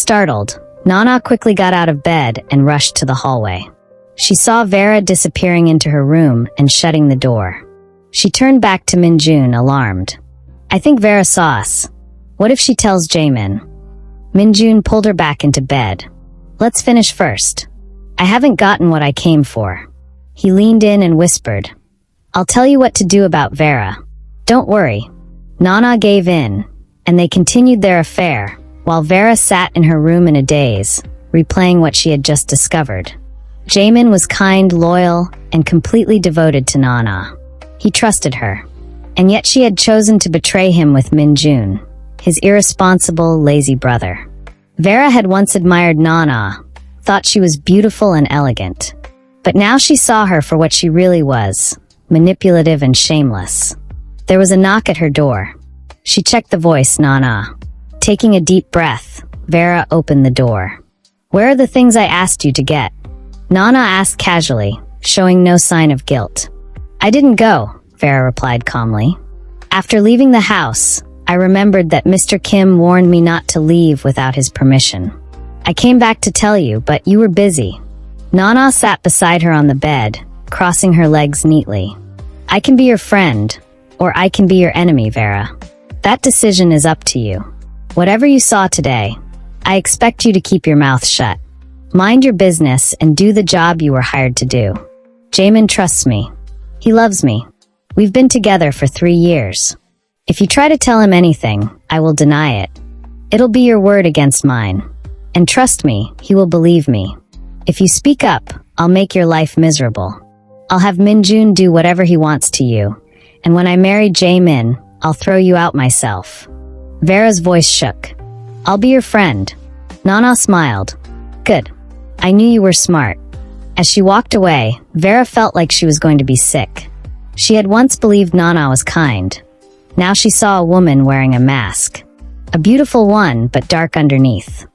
Startled, Nana quickly got out of bed and rushed to the hallway. She saw Vera disappearing into her room and shutting the door. She turned back to min-jun, alarmed. I think Vera saw us. What if she tells jae-min? Min-jun pulled her back into bed. Let's finish first. I haven't gotten what I came for. He leaned in and whispered, I'll tell you what to do about Vera. Don't worry. Nana gave in, and they continued their affair, while Vera sat in her room in a daze, replaying what she had just discovered. Jae-min was kind, loyal, and completely devoted to Nana. He trusted her, and yet she had chosen to betray him with min-jun, his irresponsible, lazy brother. Vera had once admired Nana, thought she was beautiful and elegant. But now she saw her for what she really was, manipulative and shameless. There was a knock at her door. She checked the voice, Nana. Taking a deep breath, Vera opened the door. Where are the things I asked you to get? Nana asked casually, showing no sign of guilt. I didn't go, Vera replied calmly. After leaving the house, I remembered that Mr. Kim warned me not to leave without his permission. I came back to tell you, but you were busy. Nana sat beside her on the bed, crossing her legs neatly. I can be your friend, or I can be your enemy, Vera. That decision is up to you. Whatever you saw today, I expect you to keep your mouth shut. Mind your business and do the job you were hired to do. Jae-min trusts me. He loves me. We've been together for 3 years. If you try to tell him anything, I will deny it. It'll be your word against mine. And trust me, he will believe me. If you speak up, I'll make your life miserable. I'll have min-jun do whatever he wants to you. And when I marry jae-min, I'll throw you out myself. Vera's voice shook. I'll be your friend. Nana smiled. Good. I knew you were smart. As she walked away, Vera felt like she was going to be sick. She had once believed Nana was kind. Now she saw a woman wearing a mask. A beautiful one, but dark underneath.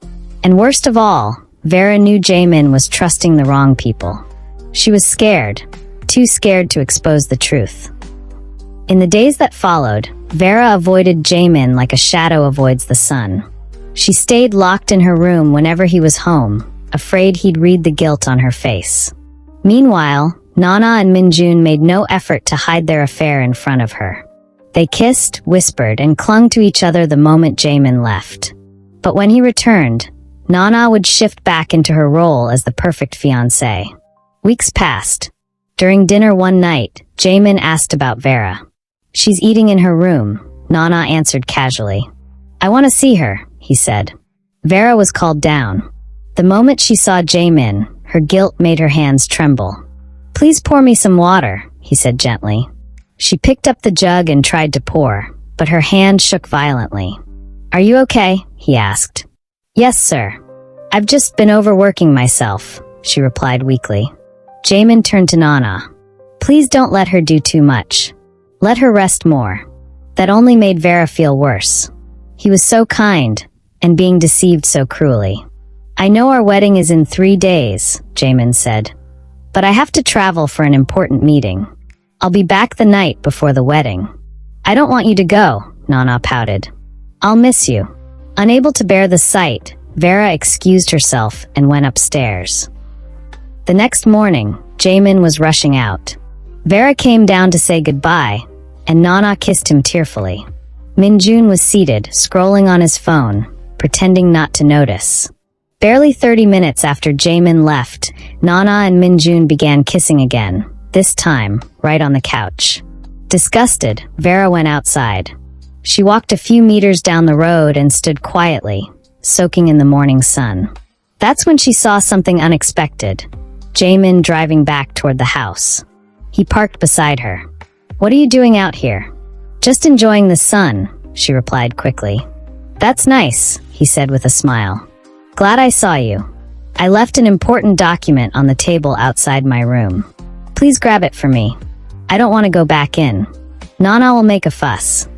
And worst of all, Vera knew jae-min was trusting the wrong people. She was scared, too scared to expose the truth. In the days that followed, Vera avoided jae-min like a shadow avoids the sun. She stayed locked in her room whenever he was home, afraid he'd read the guilt on her face. Meanwhile, Nana and min-jun made no effort to hide their affair in front of her. They kissed, whispered, and clung to each other the moment jae-min left. But when he returned, Nana would shift back into her role as the perfect fiancée. Weeks passed. During dinner one night, jae-min asked about Vera. She's eating in her room, Nana answered casually. I want to see her, he said. Vera was called down. The moment she saw jae-min, her guilt made her hands tremble. Please pour me some water, he said gently. She picked up the jug and tried to pour, but her hand shook violently. Are you okay? He asked. Yes, sir. I've just been overworking myself, she replied weakly. Jae-min turned to Nana. Please don't let her do too much. Let her rest more. That only made Vera feel worse. He was so kind, and being deceived so cruelly. I know our wedding is in 3 days, Jae-min said. But I have to travel for an important meeting. I'll be back the night before the wedding. I don't want you to go, Nana pouted. I'll miss you. Unable to bear the sight, Vera excused herself and went upstairs. The next morning, jae-min was rushing out. Vera came down to say goodbye, and Nana kissed him tearfully. Min-jun was seated, scrolling on his phone, pretending not to notice. Barely 30 minutes after jae-min left, Nana and min-jun began kissing again, this time, right on the couch. Disgusted, Vera went outside. She walked a few meters down the road and stood quietly, soaking in the morning sun. That's when she saw something unexpected. Jae-min driving back toward the house. He parked beside her. What are you doing out here? Just enjoying the sun, she replied quickly. That's nice, he said with a smile. Glad I saw you. I left an important document on the table outside my room. Please grab it for me. I don't want to go back in. Nana will make a fuss.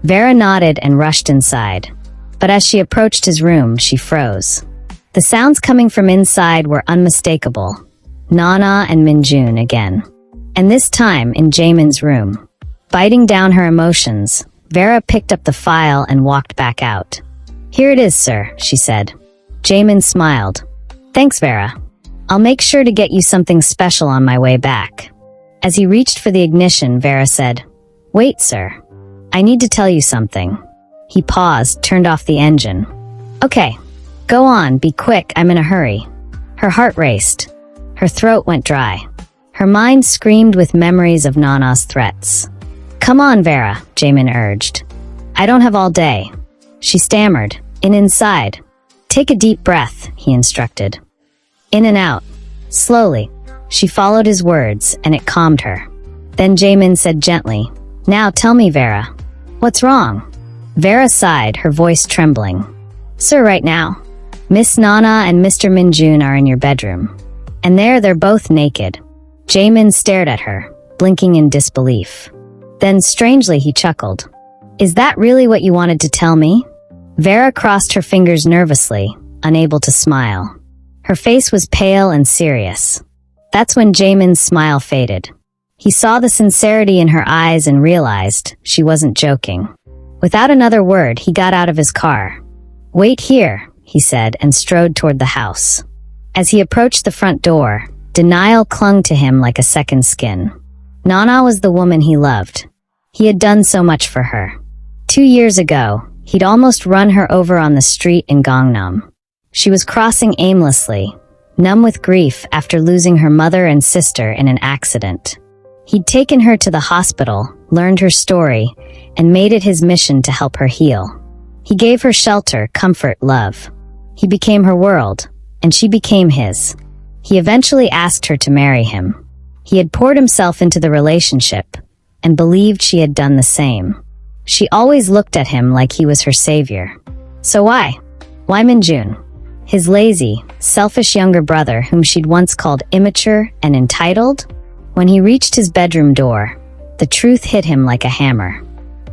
Vera nodded and rushed inside. But as she approached his room, she froze. The sounds coming from inside were unmistakable. Nana and min-jun again. And this time in jae-min's room. Biting down her emotions, Vera picked up the file and walked back out. Here it is, sir, she said. Jae-min smiled. Thanks, Vera. I'll make sure to get you something special on my way back. As he reached for the ignition, Vera said, Wait, sir. I need to tell you something. He paused, turned off the engine. Okay, go on, be quick, I'm in a hurry. Her heart raced. Her throat went dry. Her mind screamed with memories of Nana's threats. Come on, Vera, Jae-min urged. I don't have all day. She stammered, inside. Take a deep breath, he instructed. In and out. Slowly. She followed his words, and it calmed her. Then Jae-min said gently, Now tell me, Vera. What's wrong? Vera sighed, her voice trembling. Sir, right now. Miss Nana and Mr. Min-jun are in your bedroom. And there they're both naked. Jae-min stared at her, blinking in disbelief. Then strangely he chuckled. Is that really what you wanted to tell me? Vera crossed her fingers nervously, unable to smile. Her face was pale and serious. That's when Jae-min's smile faded. He saw the sincerity in her eyes and realized she wasn't joking. Without another word, he got out of his car. Wait here, he said, and strode toward the house. As he approached the front door, denial clung to him like a second skin. Nana was the woman he loved. He had done so much for her. 2 years ago, he'd almost run her over on the street in Gangnam. She was crossing aimlessly, numb with grief after losing her mother and sister in an accident. He'd taken her to the hospital, learned her story, and made it his mission to help her heal. He gave her shelter, comfort, love. He became her world, and she became his. He eventually asked her to marry him. He had poured himself into the relationship, and believed she had done the same. She always looked at him like he was her savior. So why? Why Min-jun? His lazy, selfish younger brother whom she'd once called immature and entitled? When he reached his bedroom door, the truth hit him like a hammer.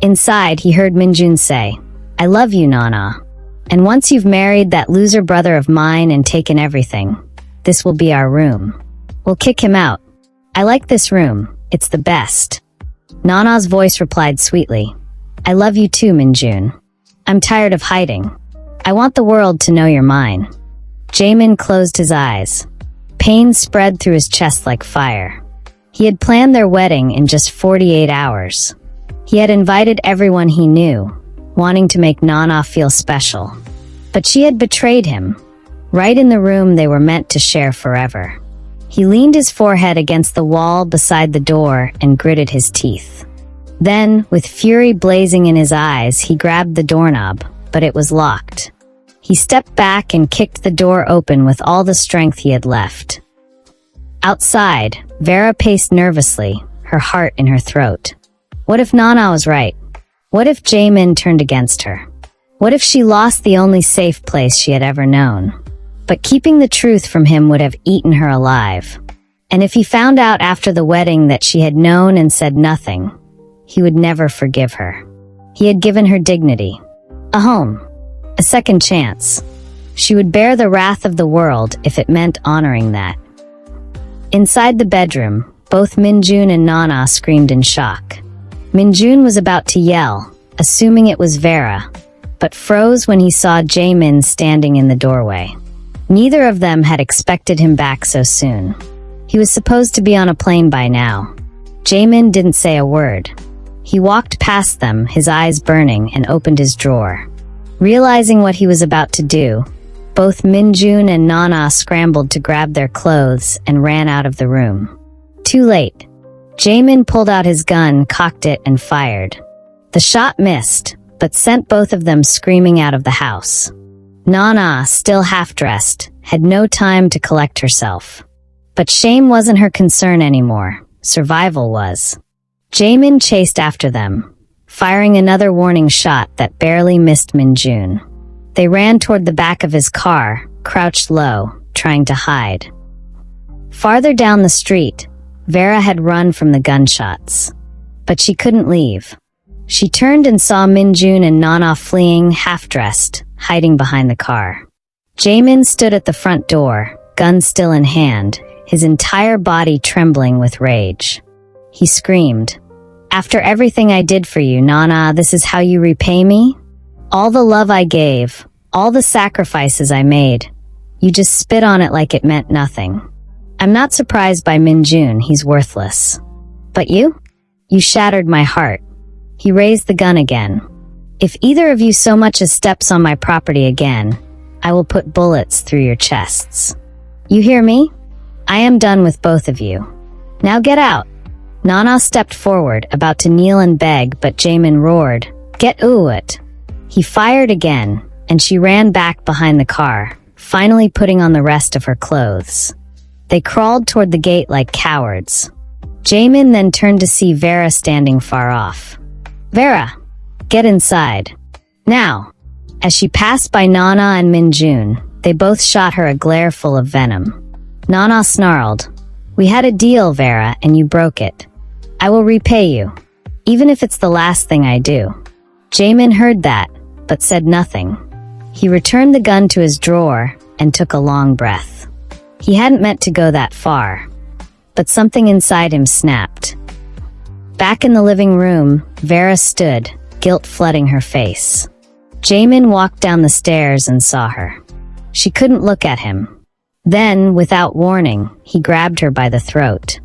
Inside, he heard Min-jun say, I love you, Nana. And once you've married that loser brother of mine and taken everything, this will be our room. We'll kick him out. I like this room. It's the best. Nana's voice replied sweetly, I love you too, Min-jun. I'm tired of hiding. I want the world to know you're mine. Jae-min closed his eyes. Pain spread through his chest like fire. He had planned their wedding in just 48 hours. He had invited everyone he knew, wanting to make Nana feel special. But she had betrayed him, right in the room they were meant to share forever. He leaned his forehead against the wall beside the door and gritted his teeth. Then, with fury blazing in his eyes, he grabbed the doorknob, but it was locked. He stepped back and kicked the door open with all the strength he had left. Outside, Vera paced nervously, her heart in her throat. What if Nana was right? What if Jae-min turned against her? What if she lost the only safe place she had ever known? But keeping the truth from him would have eaten her alive. And if he found out after the wedding that she had known and said nothing, he would never forgive her. He had given her dignity, a home, a second chance. She would bear the wrath of the world if it meant honoring that. Inside the bedroom, both Min-jun and Nana screamed in shock. Min-jun was about to yell, assuming it was Vera, but froze when he saw Jae-min standing in the doorway. Neither of them had expected him back so soon. He was supposed to be on a plane by now. Jae-min didn't say a word. He walked past them, his eyes burning, and opened his drawer. Realizing what he was about to do, both Min-jun and Nana scrambled to grab their clothes and ran out of the room. Too late. Jae-min pulled out his gun, cocked it, and fired. The shot missed, but sent both of them screaming out of the house. Nana, still half-dressed, had no time to collect herself. But shame wasn't her concern anymore. Survival was. Jae-min chased after them, firing another warning shot that barely missed Min-jun. They ran toward the back of his car, crouched low, trying to hide. Farther down the street, Vera had run from the gunshots. But she couldn't leave. She turned and saw Min-jun and Nana fleeing, half-dressed, hiding behind the car. Jae-min stood at the front door, gun still in hand, his entire body trembling with rage. He screamed, "After everything I did for you, Nana, this is how you repay me? All the love I gave, All the sacrifices I made. You just spit on it like it meant nothing. I'm not surprised by min-jun, he's worthless. But you? You shattered my heart. He raised the gun again. If either of you so much as steps on my property again, I will put bullets through your chests. You hear me? I am done with both of you. Now get out. Nana stepped forward, about to kneel and beg, but Jae-min roared, "Get out!" He fired again, and she ran back behind the car, finally putting on the rest of her clothes. They crawled toward the gate like cowards. Jae-min then turned to see Vera standing far off. "Vera, get inside. Now." As she passed by Nana and min-jun, they both shot her a glare full of venom. Nana snarled, "We had a deal, Vera, and you broke it. I will repay you, even if it's the last thing I do." Jae-min heard that, but said nothing. He returned the gun to his drawer and took a long breath. He hadn't meant to go that far, but something inside him snapped. Back in the living room, Vera stood, guilt flooding her face. Jae-min walked down the stairs and saw her. She couldn't look at him. Then, without warning, he grabbed her by the throat.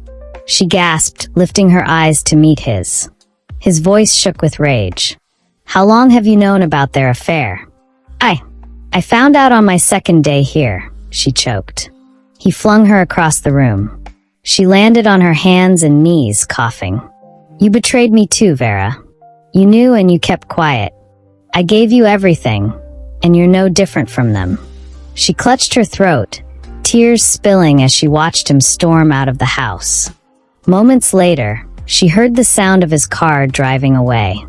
She gasped, lifting her eyes to meet his. His voice shook with rage. "How long have you known about their affair?" I found out on my second day here," she choked. He flung her across the room. She landed on her hands and knees, coughing. "You betrayed me too, Vera. You knew and you kept quiet. I gave you everything, and you're no different from them." She clutched her throat, tears spilling as she watched him storm out of the house. Moments later, she heard the sound of his car driving away.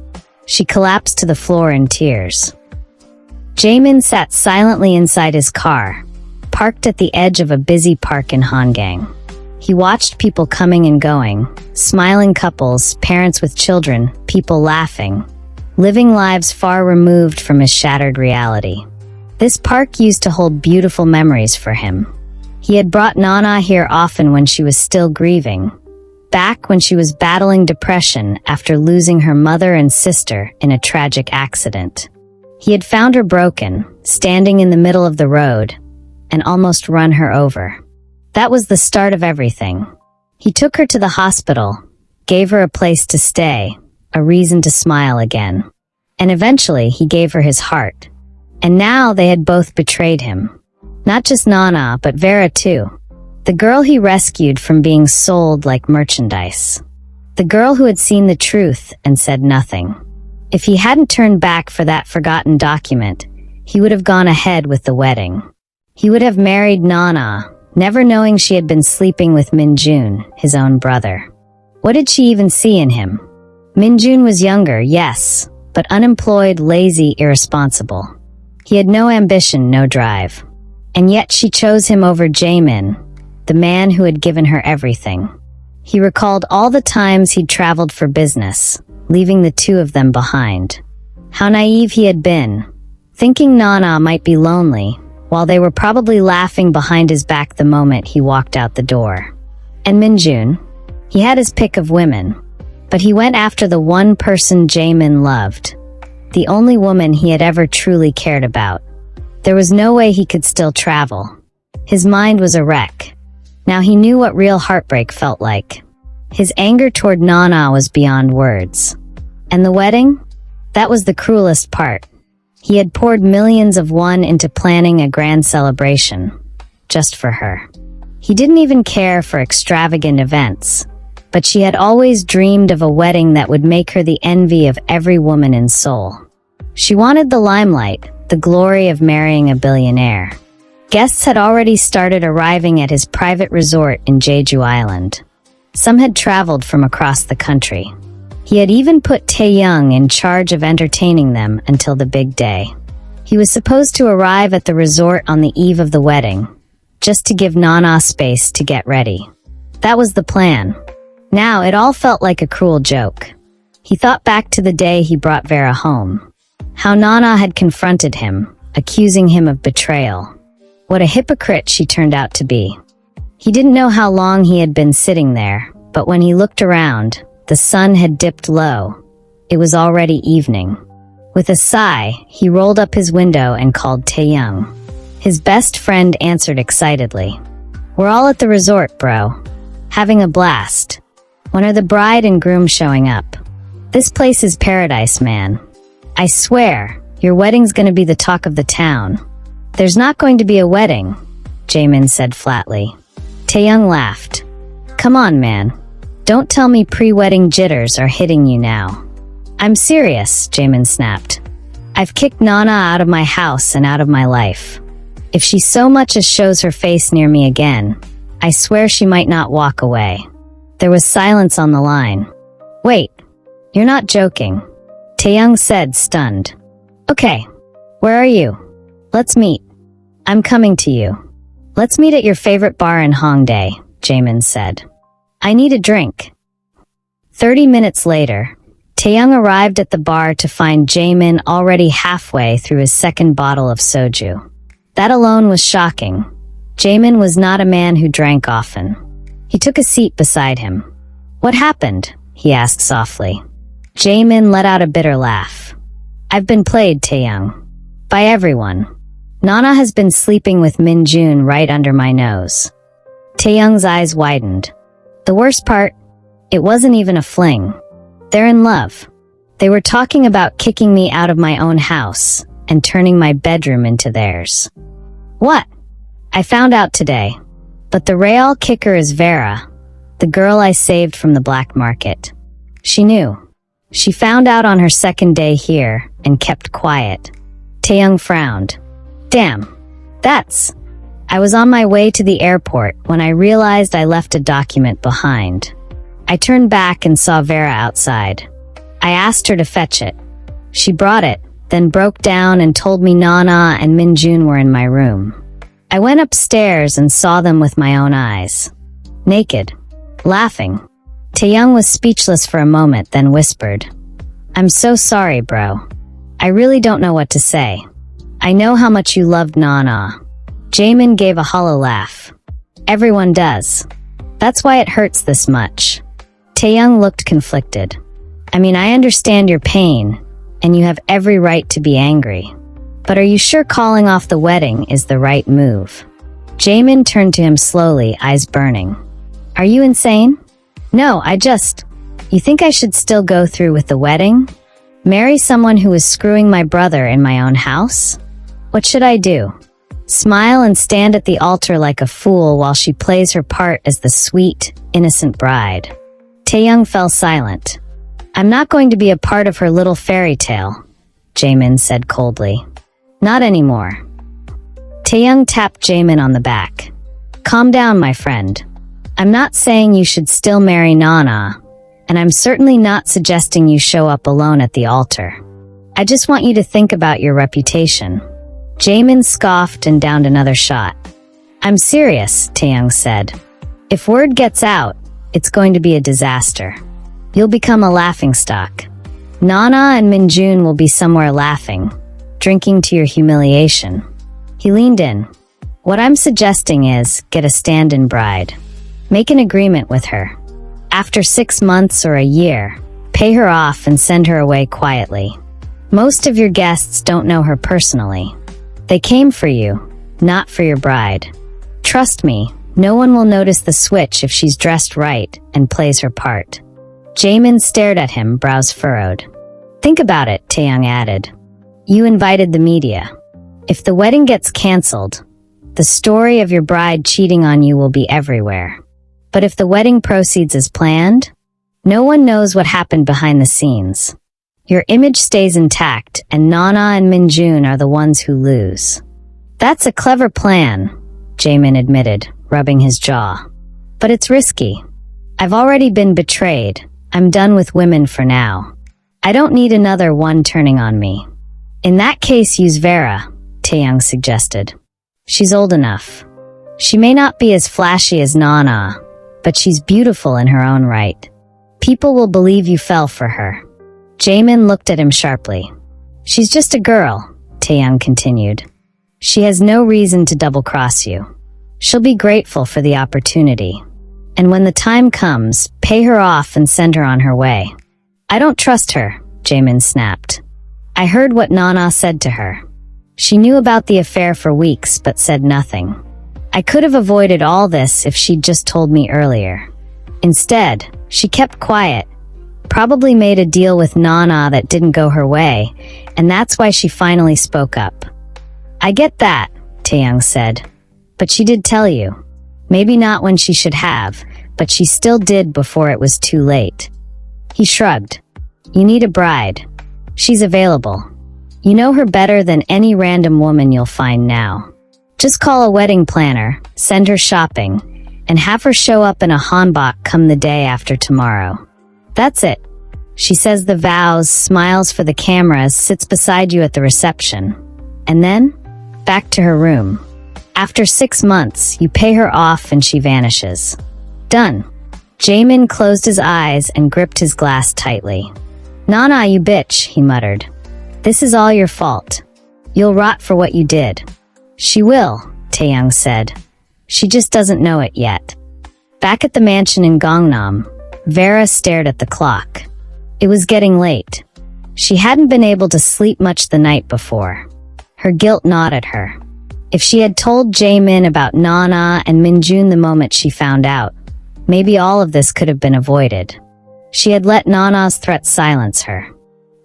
She collapsed to the floor in tears. Jae-min sat silently inside his car, parked at the edge of a busy park in Hangang. He watched people coming and going, smiling couples, parents with children, people laughing, living lives far removed from his shattered reality. This park used to hold beautiful memories for him. He had brought Nana here often when she was still grieving, back when she was battling depression after losing her mother and sister in a tragic accident. He had found her broken, standing in the middle of the road, and almost run her over. That was the start of everything. He took her to the hospital, gave her a place to stay, a reason to smile again. And eventually he gave her his heart. And now they had both betrayed him. Not just Nana, but Vera too. The girl he rescued from being sold like merchandise. The girl who had seen the truth and said nothing. If he hadn't turned back for that forgotten document, he would have gone ahead with the wedding. He would have married Nana, never knowing she had been sleeping with min-jun, his own brother. What did she even see in him? Min-jun was younger, yes, but unemployed, lazy, irresponsible. He had no ambition, no drive. And yet she chose him over Jae-min, the man who had given her everything. He recalled all the times he'd traveled for business, leaving the two of them behind. How naive he had been, thinking Nana might be lonely, while they were probably laughing behind his back the moment he walked out the door. And min-jun? He had his pick of women, but he went after the one person Jae-min loved, the only woman he had ever truly cared about. There was no way he could still travel. His mind was a wreck. Now he knew what real heartbreak felt like. His anger toward Nana was beyond words. And the wedding? That was the cruelest part. He had poured millions of won into planning a grand celebration, just for her. He didn't even care for extravagant events, but she had always dreamed of a wedding that would make her the envy of every woman in Seoul. She wanted the limelight, the glory of marrying a billionaire. Guests had already started arriving at his private resort in Jeju Island. Some had traveled from across the country. He had even put Tae-young in charge of entertaining them until the big day. He was supposed to arrive at the resort on the eve of the wedding, just to give Nana space to get ready. That was the plan. Now it all felt like a cruel joke. He thought back to the day he brought Vera home. How Nana had confronted him, accusing him of betrayal. What a hypocrite she turned out to be. He didn't know how long he had been sitting there, but when he looked around, the sun had dipped low. It was already evening. With a sigh, he rolled up his window and called Taeyoung. His best friend answered excitedly. We're all at the resort, bro. Having a blast. When are the bride and groom showing up? This place is paradise, man. I swear, your wedding's gonna be the talk of the town. There's not going to be a wedding, Jae-min said flatly. Taeyoung laughed. Come on, man. Don't tell me pre-wedding jitters are hitting you now. I'm serious, Jae-min snapped. I've kicked Nana out of my house and out of my life. If she so much as shows her face near me again, I swear she might not walk away. There was silence on the line. Wait, you're not joking, Taeyoung said, stunned. Okay, where are you? Let's meet. I'm coming to you. Let's meet at your favorite bar in Hongdae, Jae-min said. I need a drink. 30 minutes later, Taeyoung arrived at the bar to find Jae-min already halfway through his second bottle of soju. That alone was shocking. Jae-min was not a man who drank often. He took a seat beside him. What happened? He asked softly. Jae-min let out a bitter laugh. I've been played, Taeyoung. By everyone. Nana has been sleeping with min-jun right under my nose. Taeyoung's eyes widened. The worst part? It wasn't even a fling. They're in love. They were talking about kicking me out of my own house and turning my bedroom into theirs. What? I found out today. But the real kicker is Vera, the girl I saved from the black market. She knew. She found out on her second day here and kept quiet. Taeyoung frowned. Damn. I was on my way to the airport when I realized I left a document behind. I turned back and saw Vera outside. I asked her to fetch it. She brought it, then broke down and told me Nana and min-jun were in my room. I went upstairs and saw them with my own eyes. Naked. Laughing. Taeyoung was speechless for a moment, then whispered, I'm so sorry, bro. I really don't know what to say. I know how much you loved Nana. Jae-min gave a hollow laugh. Everyone does. That's why it hurts this much. Taeyoung looked conflicted. I mean, I understand your pain, and you have every right to be angry. But are you sure calling off the wedding is the right move? Jae-min turned to him slowly, eyes burning. Are you insane? No, You think I should still go through with the wedding? Marry someone who is screwing my brother in my own house? What should I do? Smile and stand at the altar like a fool while she plays her part as the sweet, innocent bride. Taeyoung fell silent. I'm not going to be a part of her little fairy tale, Jae-min said coldly. Not anymore. Taeyoung tapped Jae-min on the back. Calm down, my friend. I'm not saying you should still marry Nana, and I'm certainly not suggesting you show up alone at the altar. I just want you to think about your reputation. Jae-min scoffed and downed another shot. I'm serious, Taeyoung said. If word gets out, it's going to be a disaster. You'll become a laughingstock. Nana and min-jun will be somewhere laughing, drinking to your humiliation. He leaned in. What I'm suggesting is, get a stand-in bride. Make an agreement with her. After 6 months or a year, pay her off and send her away quietly. Most of your guests don't know her personally. They came for you, not for your bride. Trust me, no one will notice the switch if she's dressed right and plays her part. Jae-min stared at him, brows furrowed. Think about it, Taeyoung added. You invited the media. If the wedding gets cancelled, the story of your bride cheating on you will be everywhere. But if the wedding proceeds as planned, no one knows what happened behind the scenes. Your image stays intact, and Nana and min-jun are the ones who lose. That's a clever plan, Jae-min admitted, rubbing his jaw. But it's risky. I've already been betrayed. I'm done with women for now. I don't need another one turning on me. In that case, use Vera, Taeyoung suggested. She's old enough. She may not be as flashy as Nana, but she's beautiful in her own right. People will believe you fell for her. Jae-min looked at him sharply. She's just a girl, Taeyoung continued. She has no reason to double-cross you. She'll be grateful for the opportunity. And when the time comes, pay her off and send her on her way. I don't trust her, Jae-min snapped. I heard what Nana said to her. She knew about the affair for weeks but said nothing. I could have avoided all this if she'd just told me earlier. Instead, she kept quiet, probably made a deal with Nana that didn't go her way, and that's why she finally spoke up. I get that, Taeyang said. But she did tell you. Maybe not when she should have, but she still did before it was too late. He shrugged. You need a bride. She's available. You know her better than any random woman you'll find now. Just call a wedding planner, send her shopping, and have her show up in a hanbok come the day after tomorrow. That's it. She says the vows, smiles for the cameras, sits beside you at the reception. And then, back to her room. After 6 months, you pay her off and she vanishes. Done. Jae-min closed his eyes and gripped his glass tightly. Nana, you bitch, he muttered. This is all your fault. You'll rot for what you did. She will, Taeyang said. She just doesn't know it yet. Back at the mansion in Gangnam, Vera stared at the clock. It was getting late. She hadn't been able to sleep much the night before. Her guilt gnawed at her. If she had told Jae-min about Nana and Min-jun the moment she found out, maybe all of this could have been avoided. She had let Nana's threats silence her.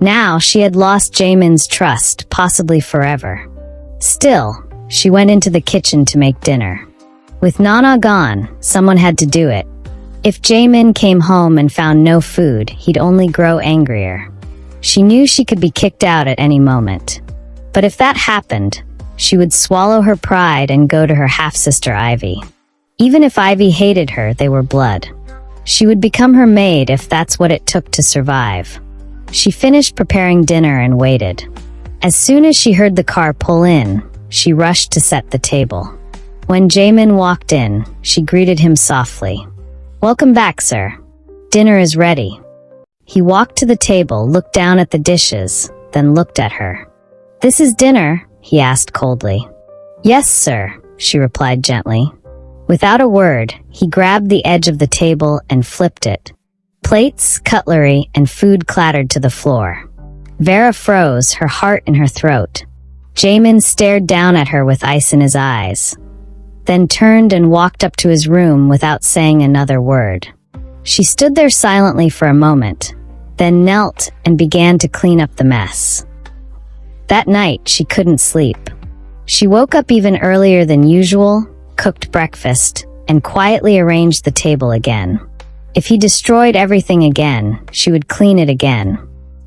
Now she had lost Jae-min's trust, possibly forever. Still, she went into the kitchen to make dinner. With Nana gone, someone had to do it. If Jae-min came home and found no food, he'd only grow angrier. She knew she could be kicked out at any moment. But if that happened, she would swallow her pride and go to her half-sister Ivy. Even if Ivy hated her, they were blood. She would become her maid if that's what it took to survive. She finished preparing dinner and waited. As soon as she heard the car pull in, she rushed to set the table. When Jae-min walked in, she greeted him softly. Welcome back, sir. Dinner is ready. He walked to the table, looked down at the dishes, then looked at her. This is dinner? He asked coldly. Yes, sir, she replied gently. Without a word, he grabbed the edge of the table and flipped it. Plates, cutlery, and food clattered to the floor. Vera froze, her heart in her throat. Jae-min stared down at her with ice in his eyes, then turned and walked up to his room without saying another word. She stood there silently for a moment, then knelt and began to clean up the mess. That night, she couldn't sleep. She woke up even earlier than usual, cooked breakfast, and quietly arranged the table again. If he destroyed everything again, she would clean it again.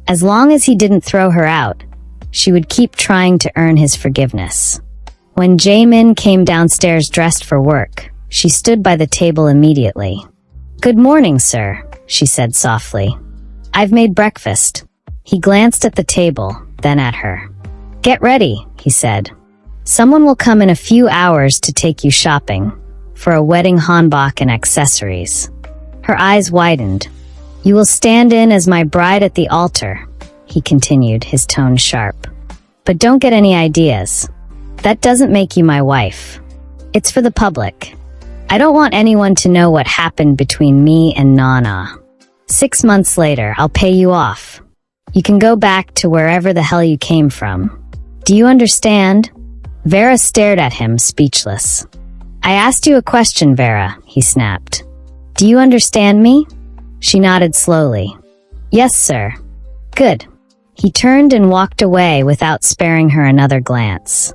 As long as he didn't throw her out, she would keep trying to earn his forgiveness. When Jae-min came downstairs dressed for work, she stood by the table immediately. Good morning, sir, she said softly. I've made breakfast. He glanced at the table, then at her. Get ready, he said. Someone will come in a few hours to take you shopping, for a wedding hanbok and accessories. Her eyes widened. You will stand in as my bride at the altar, he continued, his tone sharp. But don't get any ideas. That doesn't make you my wife. It's for the public. I don't want anyone to know what happened between me and Nana. 6 months later, I'll pay you off. You can go back to wherever the hell you came from. Do you understand? Vera stared at him, speechless. I asked you a question, Vera, he snapped. Do you understand me? She nodded slowly. Yes, sir. Good. He turned and walked away without sparing her another glance.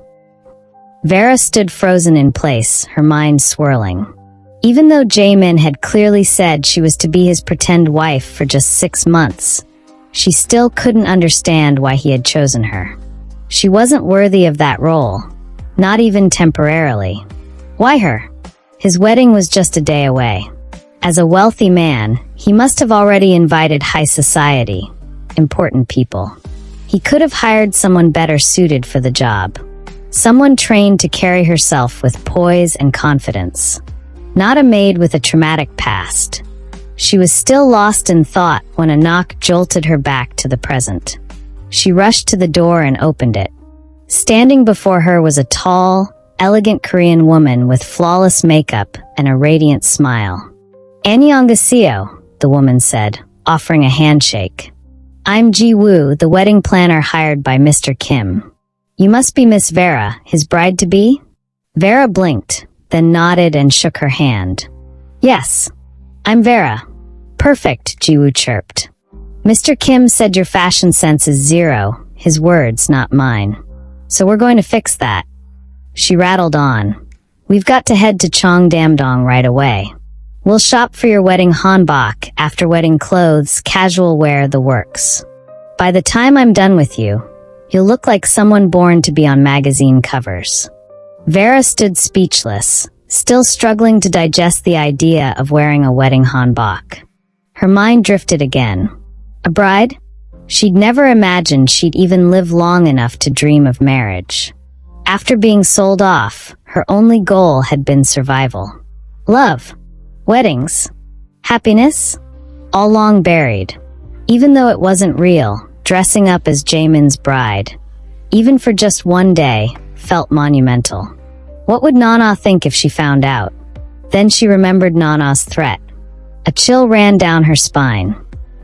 Vera stood frozen in place, her mind swirling. Even though Jae-min had clearly said she was to be his pretend wife for just 6 months, she still couldn't understand why he had chosen her. She wasn't worthy of that role, not even temporarily. Why her? His wedding was just a day away. As a wealthy man, he must have already invited high society, important people. He could have hired someone better suited for the job. Someone trained to carry herself with poise and confidence. Not a maid with a traumatic past. She was still lost in thought when a knock jolted her back to the present. She rushed to the door and opened it. Standing before her was a tall, elegant Korean woman with flawless makeup and a radiant smile. "Annyeonghaseyo," the woman said, offering a handshake. I'm Ji-woo, the wedding planner hired by Mr. Kim. You must be Miss Vera, his bride-to-be? Vera blinked, then nodded and shook her hand. Yes, I'm Vera. Perfect, Ji-woo chirped. Mr. Kim said your fashion sense is zero, his words, not mine. So we're going to fix that. She rattled on. We've got to head to Cheongdam-dong right away. We'll shop for your wedding hanbok, after wedding clothes, casual wear, the works. By the time I'm done with you, you'll look like someone born to be on magazine covers. Vera stood speechless, still struggling to digest the idea of wearing a wedding hanbok. Her mind drifted again. A bride? She'd never imagined she'd even live long enough to dream of marriage. After being sold off, her only goal had been survival. Love. Weddings. Happiness. All long buried. Even though it wasn't real, dressing up as Jae-min's bride, even for just one day, felt monumental. What would Nana think if she found out? Then she remembered Nana's threat. A chill ran down her spine.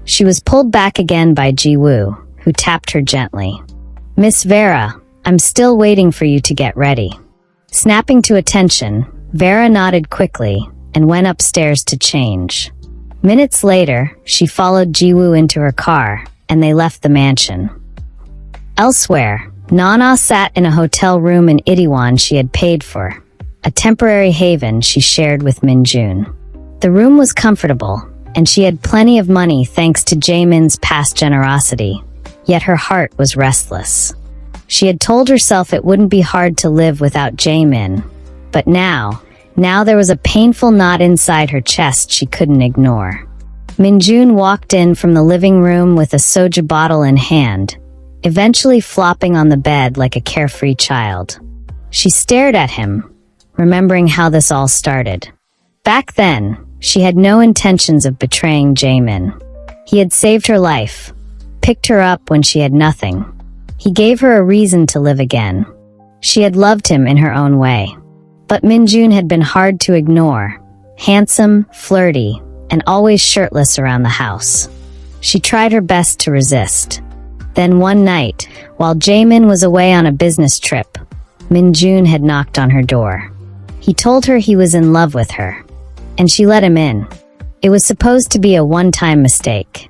She was pulled back again by Ji-woo, who tapped her gently. Miss Vera, I'm still waiting for you to get ready. Snapping to attention, Vera nodded quickly and went upstairs to change. Minutes later, she followed Ji-woo into her car, and they left the mansion. Elsewhere, Nana sat in a hotel room in Itaewon she had paid for, a temporary haven she shared with Min-jun. The room was comfortable, and she had plenty of money thanks to Jae-min's past generosity, yet her heart was restless. She had told herself it wouldn't be hard to live without Jae-min, but now there was a painful knot inside her chest she couldn't ignore. Min-jun walked in from the living room with a soju bottle in hand, eventually flopping on the bed like a carefree child. She stared at him, remembering how this all started. Back then, she had no intentions of betraying Jae-min. He had saved her life, picked her up when she had nothing. He gave her a reason to live again. She had loved him in her own way. But Min-jun had been hard to ignore, handsome, flirty, and always shirtless around the house. She tried her best to resist. Then one night, while Jae-min was away on a business trip, Min-jun had knocked on her door. He told her he was in love with her, and she let him in. It was supposed to be a one-time mistake,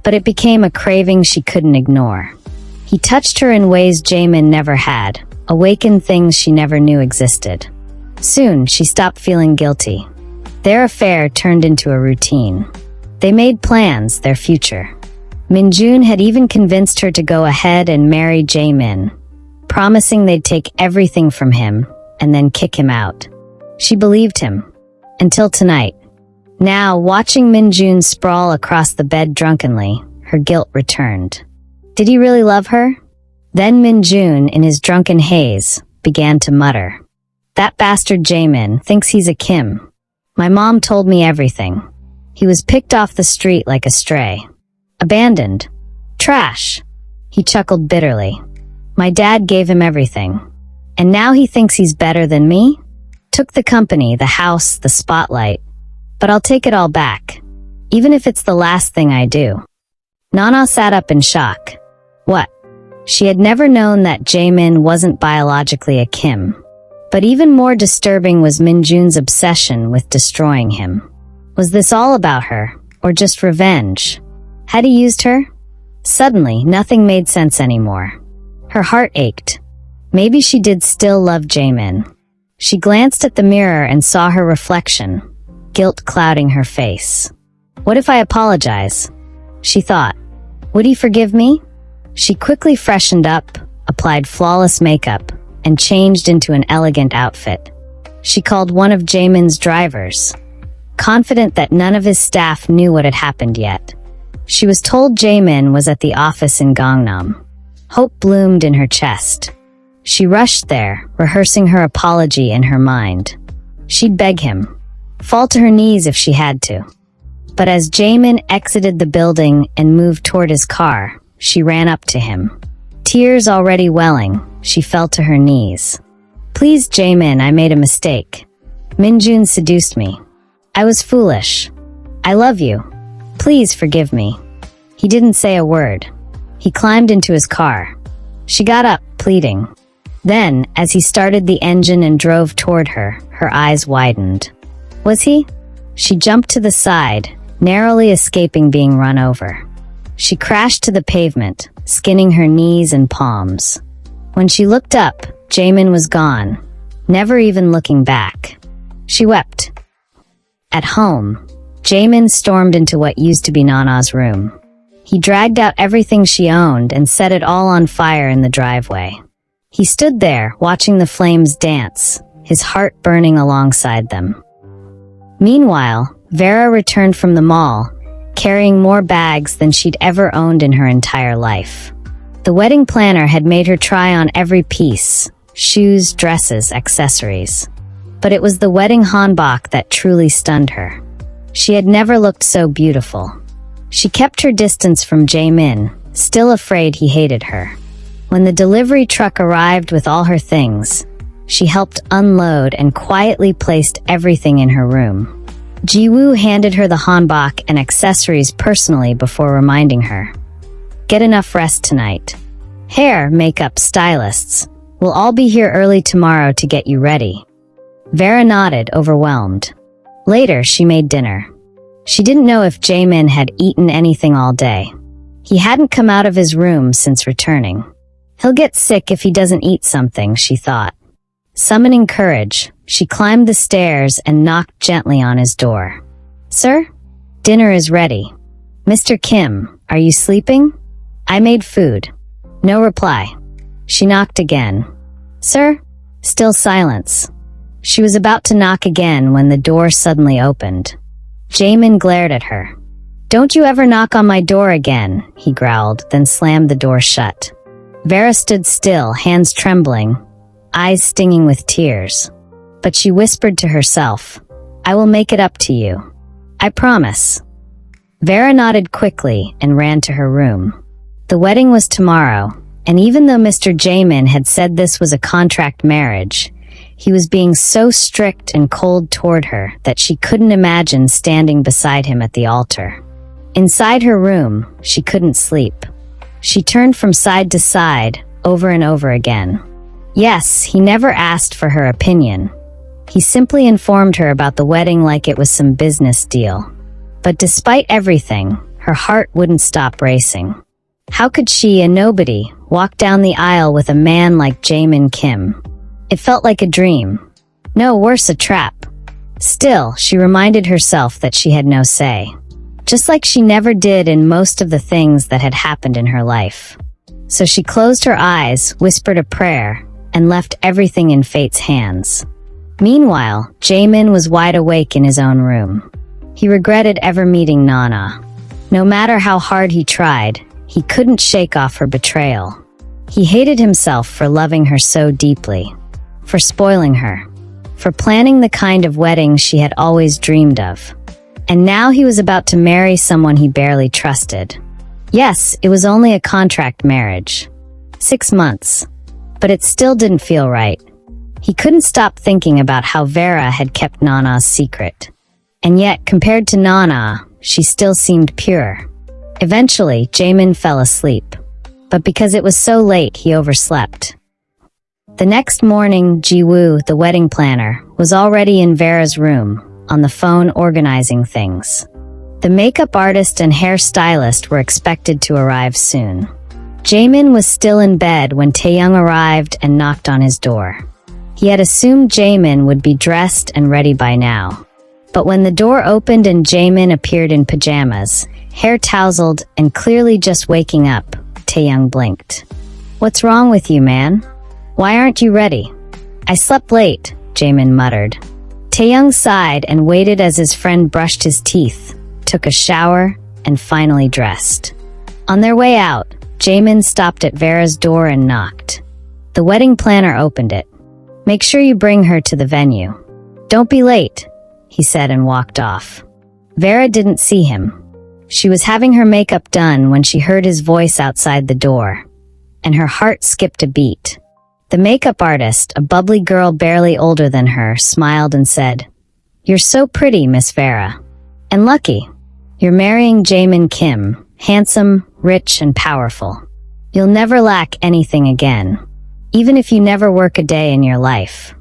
but it became a craving she couldn't ignore. He touched her in ways Jae-min never had, awakened things she never knew existed. Soon, she stopped feeling guilty. Their affair turned into a routine. They made plans, their future. Min-jun had even convinced her to go ahead and marry Jae-min, promising they'd take everything from him and then kick him out. She believed him. Until tonight. Now, watching Min-jun sprawl across the bed drunkenly, her guilt returned. Did he really love her? Then Min-jun, in his drunken haze, began to mutter. That bastard Jae-min thinks he's a Kim. My mom told me everything. He was picked off the street like a stray. Abandoned. Trash. He chuckled bitterly. My dad gave him everything. And now he thinks he's better than me? Took the company, the house, the spotlight. But I'll take it all back. Even if it's the last thing I do. Nana sat up in shock. What? She had never known that Jae-min wasn't biologically a Kim. But even more disturbing was Min-jun's obsession with destroying him. Was this all about her, or just revenge? Had he used her? Suddenly, nothing made sense anymore. Her heart ached. Maybe she did still love Jae-min. She glanced at the mirror and saw her reflection, guilt clouding her face. What if I apologize? She thought. Would he forgive me? She quickly freshened up, applied flawless makeup, and changed into an elegant outfit. She called one of Jae-min's drivers, confident that none of his staff knew what had happened yet. She was told Jae-min was at the office in Gangnam. Hope bloomed in her chest. She rushed there, rehearsing her apology in her mind. She'd beg him, fall to her knees if she had to. But as Jae-min exited the building and moved toward his car, she ran up to him. Tears already welling, she fell to her knees. Please, Jae-min, I made a mistake. Min-jun seduced me. I was foolish. I love you. Please forgive me. He didn't say a word. He climbed into his car. She got up, pleading. Then, as he started the engine and drove toward her, her eyes widened. Was he? She jumped to the side, narrowly escaping being run over. She crashed to the pavement, skinning her knees and palms. When she looked up, Jae-min was gone, never even looking back. She wept. At home, Jae-min stormed into what used to be Nana's room. He dragged out everything she owned and set it all on fire in the driveway. He stood there, watching the flames dance, his heart burning alongside them. Meanwhile, Vera returned from the mall, carrying more bags than she'd ever owned in her entire life. The wedding planner had made her try on every piece: shoes, dresses, accessories. But it was the wedding hanbok that truly stunned her. She had never looked so beautiful. She kept her distance from Jae-min, still afraid he hated her. When the delivery truck arrived with all her things, she helped unload and quietly placed everything in her room. Ji-woo handed her the hanbok and accessories personally before reminding her. Get enough rest tonight. Hair, makeup, stylists. We'll all be here early tomorrow to get you ready. Vera nodded, overwhelmed. Later, she made dinner. She didn't know if Jae-min had eaten anything all day. He hadn't come out of his room since returning. He'll get sick if he doesn't eat something, she thought. Summoning courage, she climbed the stairs and knocked gently on his door. Sir? Dinner is ready. Mr. Kim, are you sleeping? I made food. No reply. She knocked again. Sir? Still silence. She was about to knock again when the door suddenly opened. Jae-min glared at her. Don't you ever knock on my door again, he growled, then slammed the door shut. Vera stood still, hands trembling, eyes stinging with tears. But she whispered to herself, I will make it up to you. I promise. Vera nodded quickly and ran to her room. The wedding was tomorrow, and even though Mr. Jae-min had said this was a contract marriage, he was being so strict and cold toward her that she couldn't imagine standing beside him at the altar. Inside her room, she couldn't sleep. She turned from side to side, over and over again. Yes, he never asked for her opinion. He simply informed her about the wedding like it was some business deal. But despite everything, her heart wouldn't stop racing. How could she, a nobody, walk down the aisle with a man like Jae-min Kim? It felt like a dream. No, worse, a trap. Still, she reminded herself that she had no say. Just like she never did in most of the things that had happened in her life. So she closed her eyes, whispered a prayer, and left everything in fate's hands. Meanwhile, Jae-min was wide awake in his own room. He regretted ever meeting Nana. No matter how hard he tried, he couldn't shake off her betrayal. He hated himself for loving her so deeply, for spoiling her, for planning the kind of wedding she had always dreamed of. And now he was about to marry someone he barely trusted. Yes, it was only a contract marriage. 6 months. But it still didn't feel right. He couldn't stop thinking about how Vera had kept Nana's secret. And yet, compared to Nana, she still seemed pure. Eventually, Jae-min fell asleep. But because it was so late, he overslept. The next morning, Ji-woo, the wedding planner, was already in Vera's room, on the phone organizing things. The makeup artist and hairstylist were expected to arrive soon. Jae-min was still in bed when Taeyoung arrived and knocked on his door. He had assumed Jae-min would be dressed and ready by now. But when the door opened and Jae-min appeared in pajamas, hair tousled and clearly just waking up, Taeyoung blinked. What's wrong with you, man? Why aren't you ready? I slept late, Jae-min muttered. Taeyoung sighed and waited as his friend brushed his teeth, took a shower, and finally dressed. On their way out, Jae-min stopped at Vera's door and knocked. The wedding planner opened it. Make sure you bring her to the venue. Don't be late, he said and walked off. Vera didn't see him. She was having her makeup done when she heard his voice outside the door, and her heart skipped a beat. The makeup artist, a bubbly girl barely older than her, smiled and said, You're so pretty, Miss Vera. And lucky. You're marrying Jae-min Kim, handsome, rich, and powerful. You'll never lack anything again, even if you never work a day in your life.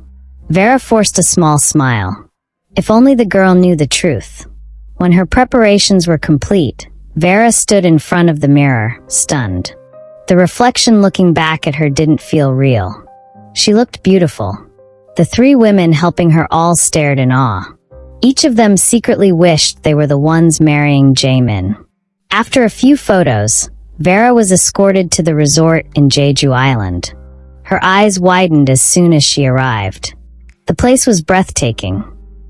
Vera forced a small smile. If only the girl knew the truth. When her preparations were complete, Vera stood in front of the mirror, stunned. The reflection looking back at her didn't feel real. She looked beautiful. The three women helping her all stared in awe. Each of them secretly wished they were the ones marrying Jae-min. After a few photos, Vera was escorted to the resort in Jeju Island. Her eyes widened as soon as she arrived. The place was breathtaking.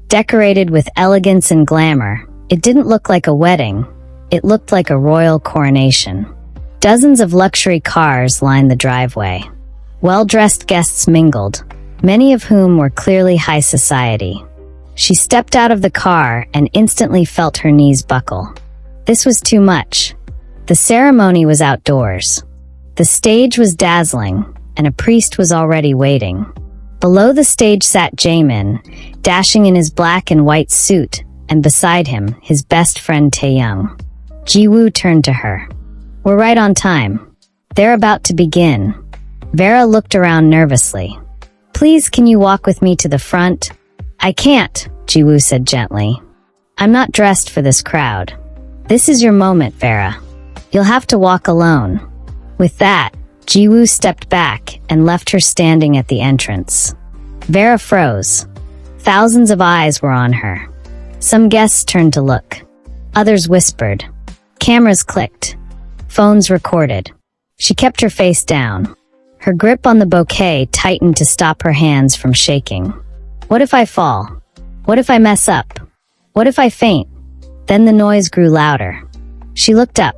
Decorated with elegance and glamour, it didn't look like a wedding. It looked like a royal coronation. Dozens of luxury cars lined the driveway. Well-dressed guests mingled, many of whom were clearly high society. She stepped out of the car and instantly felt her knees buckle. This was too much. The ceremony was outdoors. The stage was dazzling, and a priest was already waiting. Below the stage sat Jae-min, dashing in his black and white suit, and beside him, his best friend Taeyoung. Ji-woo turned to her. We're right on time. They're about to begin. Vera looked around nervously. Please, can you walk with me to the front? I can't, Ji-woo said gently. I'm not dressed for this crowd. This is your moment, Vera. You'll have to walk alone. With that, Ji-woo stepped back and left her standing at the entrance. Vera froze. Thousands of eyes were on her. Some guests turned to look. Others whispered. Cameras clicked. Phones recorded. She kept her face down. Her grip on the bouquet tightened to stop her hands from shaking. What if I fall? What if I mess up? What if I faint? Then the noise grew louder. She looked up.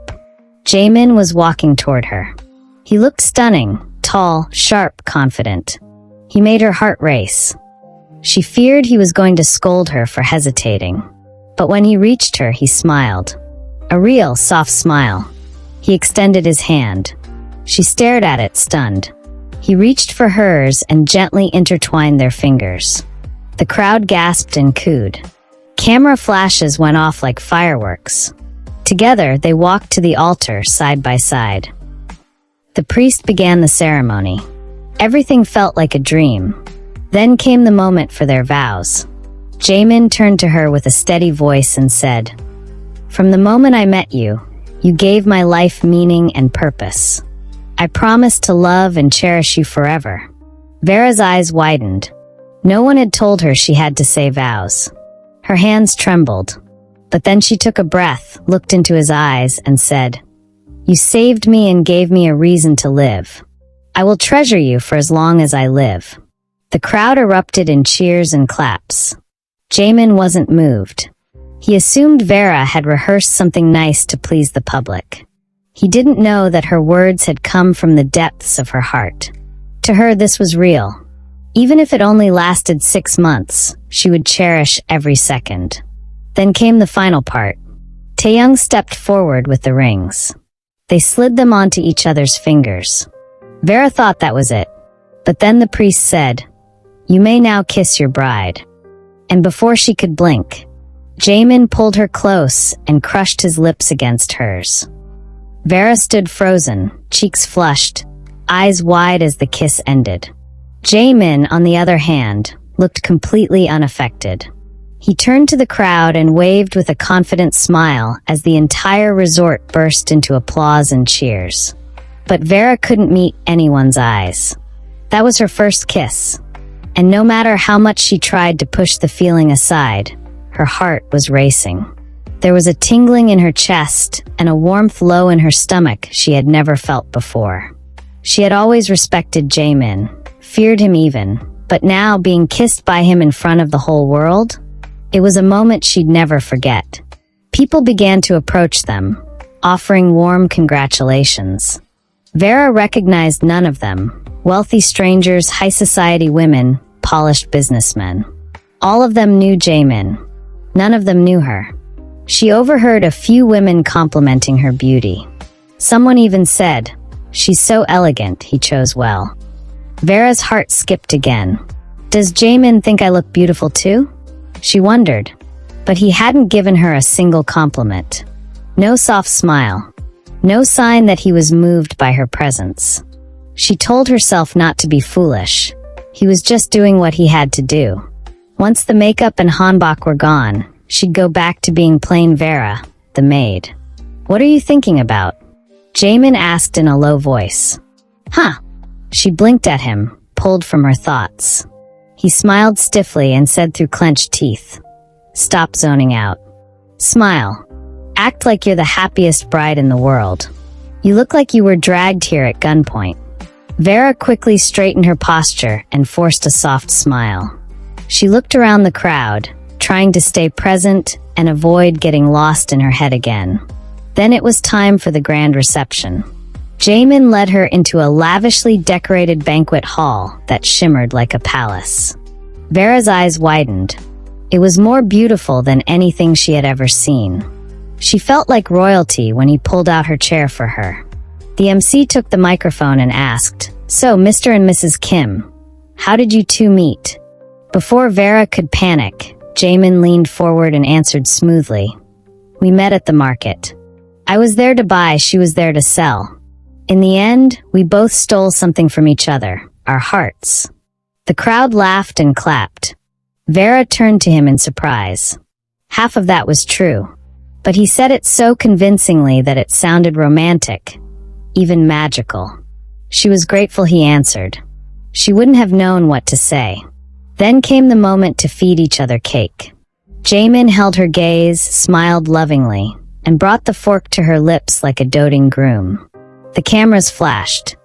Jae-min was walking toward her. He looked stunning, tall, sharp, confident. He made her heart race. She feared he was going to scold her for hesitating. But when he reached her, he smiled. A real, soft smile. He extended his hand. She stared at it, stunned. He reached for hers and gently intertwined their fingers. The crowd gasped and cooed. Camera flashes went off like fireworks. Together, they walked to the altar side by side. The priest began the ceremony. Everything felt like a dream. Then came the moment for their vows. Jae-min turned to her with a steady voice and said, From the moment I met you, you gave my life meaning and purpose. I promise to love and cherish you forever. Vera's eyes widened. No one had told her she had to say vows. Her hands trembled. But then she took a breath, looked into his eyes, and said, You saved me and gave me a reason to live. I will treasure you for as long as I live. The crowd erupted in cheers and claps. Jae-min wasn't moved. He assumed Vera had rehearsed something nice to please the public. He didn't know that her words had come from the depths of her heart. To her, this was real. Even if it only lasted 6 months, she would cherish every second. Then came the final part. Taeyoung stepped forward with the rings. They slid them onto each other's fingers. Vera thought that was it. But then the priest said, You may now kiss your bride. And before she could blink, Jae-min pulled her close and crushed his lips against hers. Vera stood frozen, cheeks flushed, eyes wide as the kiss ended. Jae-min, on the other hand, looked completely unaffected. He turned to the crowd and waved with a confident smile as the entire resort burst into applause and cheers. But Vera couldn't meet anyone's eyes. That was her first kiss. And no matter how much she tried to push the feeling aside, her heart was racing. There was a tingling in her chest and a warmth low in her stomach she had never felt before. She had always respected Jae-min, feared him even, but now being kissed by him in front of the whole world? It was a moment she'd never forget. People began to approach them, offering warm congratulations. Vera recognized none of them. Wealthy strangers, high society women, polished businessmen. All of them knew Jae-min. None of them knew her. She overheard a few women complimenting her beauty. Someone even said, She's so elegant, he chose well. Vera's heart skipped again. Does Jae-min think I look beautiful too? She wondered. But he hadn't given her a single compliment. No soft smile. No sign that he was moved by her presence. She told herself not to be foolish. He was just doing what he had to do. Once the makeup and hanbok were gone, she'd go back to being plain Vera, the maid. "What are you thinking about?" Jae-min asked in a low voice. "Huh." She blinked at him, pulled from her thoughts. He smiled stiffly and said through clenched teeth, "Stop zoning out. Smile. Act like you're the happiest bride in the world. You look like you were dragged here at gunpoint." Vera quickly straightened her posture and forced a soft smile. She looked around the crowd, trying to stay present and avoid getting lost in her head again. Then it was time for the grand reception. Jae-min led her into a lavishly decorated banquet hall that shimmered like a palace. Vera's eyes widened. It was more beautiful than anything she had ever seen. She felt like royalty when he pulled out her chair for her. The MC took the microphone and asked, "So, Mr. and Mrs. Kim, how did you two meet?" Before Vera could panic, Jae-min leaned forward and answered smoothly, "We met at the market. I was there to buy, she was there to sell. In the end, we both stole something from each other, our hearts." The crowd laughed and clapped. Vera turned to him in surprise. Half of that was true, but he said it so convincingly that it sounded romantic, even magical. She was grateful he answered. She wouldn't have known what to say. Then came the moment to feed each other cake. Jae-min held her gaze, smiled lovingly, and brought the fork to her lips like a doting groom. The cameras flashed.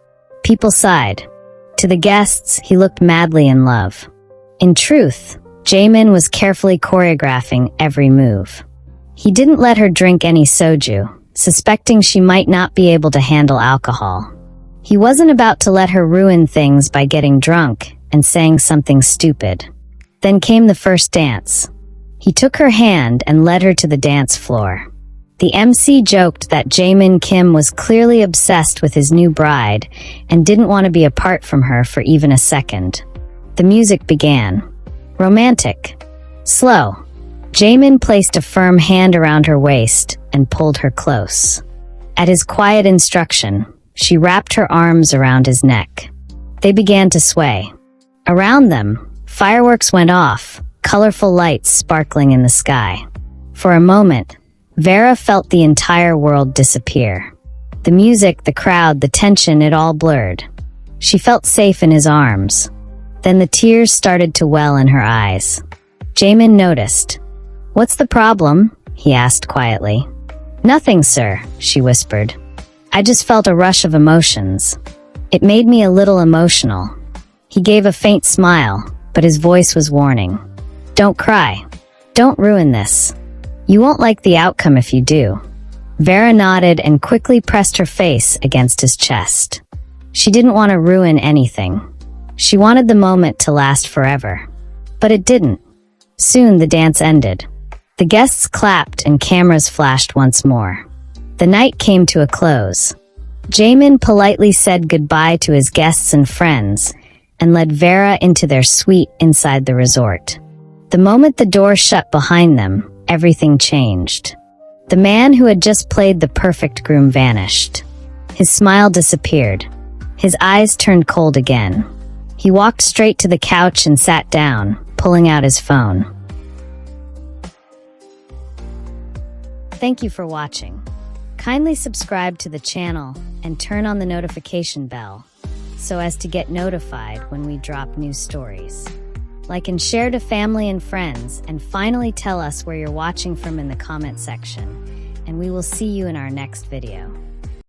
People sighed. To the guests, he looked madly in love. In truth, Jae-min was carefully choreographing every move. He didn't let her drink any soju, suspecting she might not be able to handle alcohol. He wasn't about to let her ruin things by getting drunk and saying something stupid. Then came the first dance. He took her hand and led her to the dance floor. The MC joked that Jae-min Kim was clearly obsessed with his new bride and didn't want to be apart from her for even a second. The music began. Romantic. Slow. Jae-min placed a firm hand around her waist and pulled her close. At his quiet instruction, she wrapped her arms around his neck. They began to sway. Around them, fireworks went off, colorful lights sparkling in the sky. For a moment, Vera felt the entire world disappear. The music, the crowd, the tension, it all blurred. She felt safe in his arms. Then the tears started to well in her eyes. Jae-min noticed. "What's the problem?" he asked quietly. "Nothing, sir," she whispered. "I just felt a rush of emotions. It made me a little emotional." He gave a faint smile, but his voice was warning. "Don't cry. Don't ruin this. You won't like the outcome if you do." Vera nodded and quickly pressed her face against his chest. She didn't want to ruin anything. She wanted the moment to last forever. But it didn't. Soon the dance ended. The guests clapped and cameras flashed once more. The night came to a close. Jae-min politely said goodbye to his guests and friends and led Vera into their suite inside the resort. The moment the door shut behind them, everything changed. The man who had just played the perfect groom vanished. His smile disappeared. His eyes turned cold again. He walked straight to the couch and sat down, pulling out his phone. Thank you for watching. Kindly subscribe to the channel and turn on the notification bell so as to get notified when we drop new stories. Like and share to family and friends, and finally tell us where you're watching from in the comment section, and we will see you in our next video.